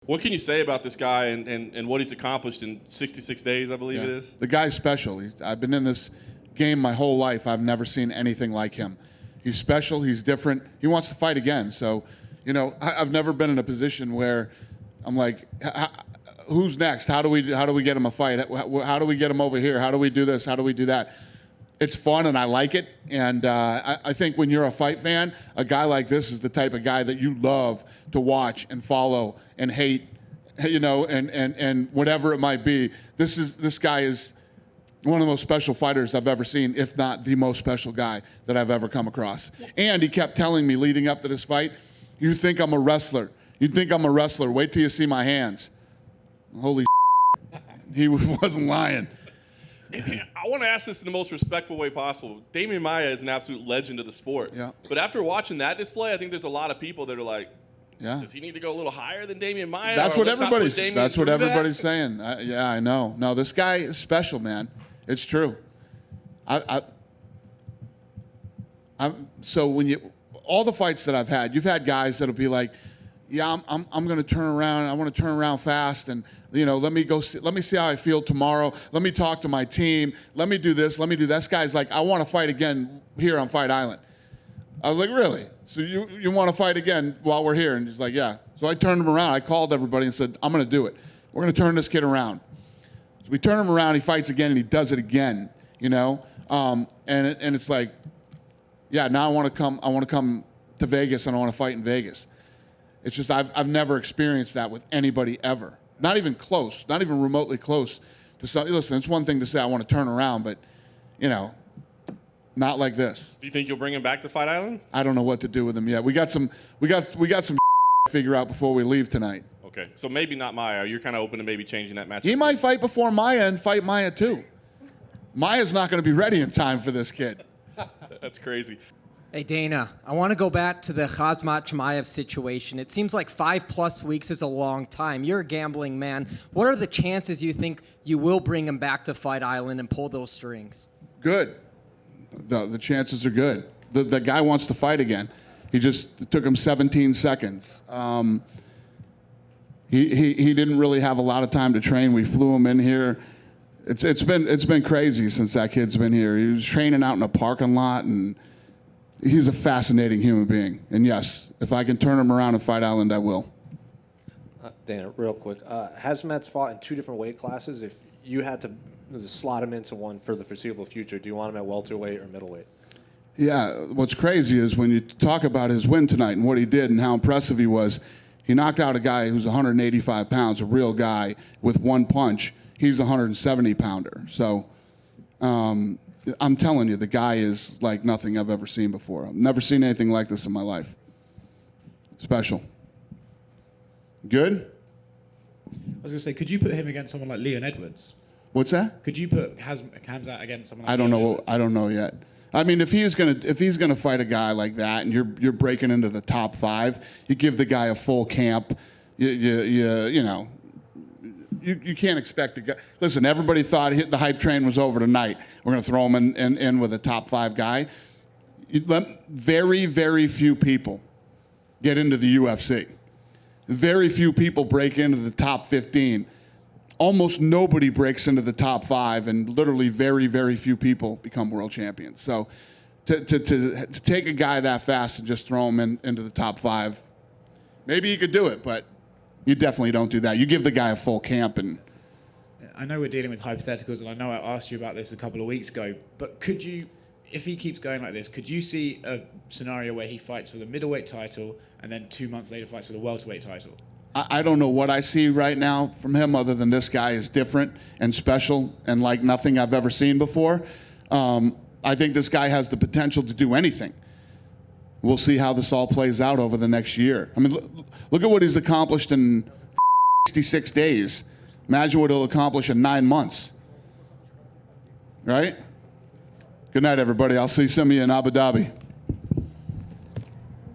What can you say about this guy and what he's accomplished in 66 days, I believe it is? The guy's special. I've been in this game my whole life. I've never seen anything like him. He's special. He's different. He wants to fight again. So, you know, I've never been in a position where I'm like, who's next? How do we get him a fight? How do we get him over here? How do we do this? How do we do that? It's fun and I like it. And I think when you're a fight fan, a guy like this is the type of guy that you love to watch and follow and hate, you know, and whatever it might be. This guy is one of the most special fighters I've ever seen, if not the most special guy that I've ever come across. And he kept telling me leading up to this fight, you think I'm a wrestler. You think I'm a wrestler. Wait till you see my hands. Holy he wasn't lying. I want to ask this in the most respectful way possible. Damian Maia is an absolute legend of the sport. Yeah. But after watching that display, I think there's a lot of people that are like, yeah, does he need to go a little higher than Damian Maia? That's what everybody's saying. Yeah, I know. No, this guy is special, man. It's true. So when all the fights that I've had, you've had guys that'll be like, yeah, I'm going to turn around. I want to turn around fast, and you know, let me see how I feel tomorrow. Let me talk to my team. Let me do this. Let me do that. This guy's like, I want to fight again here on Fight Island. I was like, really? So you want to fight again while we're here? And he's like, yeah. So I turned him around. I called everybody and said, I'm going to do it. We're going to turn this kid around. So we turn him around. He fights again, and he does it again. You know, and it's like, yeah. Now I want to come to Vegas, and I want to fight in Vegas. It's just I've never experienced that with anybody ever. Not even close. Not even remotely close to something. Listen, it's one thing to say I want to turn around, but you know, not like this. Do you think you'll bring him back to Fight Island? I don't know what to do with him yet. We got some to figure out before we leave tonight. Okay, so maybe not Maia. You're kind of open to maybe changing that match. He might fight before Maia and fight Maia too. Maia's not going to be ready in time for this kid. That's crazy. Hey, Dana, I want to go back to the Khamzat Chimaev situation. It seems like 5+ weeks is a long time. You're a gambling man. What are the chances you think you will bring him back to Fight Island and pull those strings? Good. The chances are good. The guy wants to fight again. It took him 17 seconds. He didn't really have a lot of time to train. We flew him in here. It's been crazy since that kid's been here. He was training out in a parking lot, and he's a fascinating human being. And yes, if I can turn him around in Fight Island, I will. Dana, real quick. Khamzat's fought in 2 different weight classes. If you had to slot him into one for the foreseeable future, do you want him at welterweight or middleweight? Yeah, what's crazy is when you talk about his win tonight and what he did and how impressive he was, he knocked out a guy who's 185 pounds, a real guy, with one punch. He's a 170-pounder. So I'm telling you, the guy is like nothing I've ever seen before. I've never seen anything like this in my life. Special. Good? I was going to say, could you put him against someone like Leon Edwards? What's that? Could you put Khamzat against someone like I don't Leon know. Edwards? I don't know yet. I mean, if he's gonna fight a guy like that, and you're breaking into the top 5, you give the guy a full camp. You know, you can't expect a guy. Listen, everybody thought the hype train was over tonight. We're gonna throw him in with a top 5 guy. Very, very few people get into the UFC. Very few people break into the top 15. Almost nobody breaks into the top 5, and literally very, very few people become world champions. So to take a guy that fast and just throw him into the top 5, maybe you could do it, but you definitely don't do that. You give the guy a full camp. And I know we're dealing with hypotheticals, and I know I asked you about this a couple of weeks ago, but could you, if he keeps going like this, could you see a scenario where he fights for the middleweight title and then 2 months later fights for the welterweight title? I don't know what I see right now from him other than this guy is different and special and like nothing I've ever seen before. I think this guy has the potential to do anything. We'll see how this all plays out over the next year. I mean, look at what he's accomplished in 66 days. Imagine what he'll accomplish in 9 months. Right? Good night, everybody. I'll see some of you in Abu Dhabi.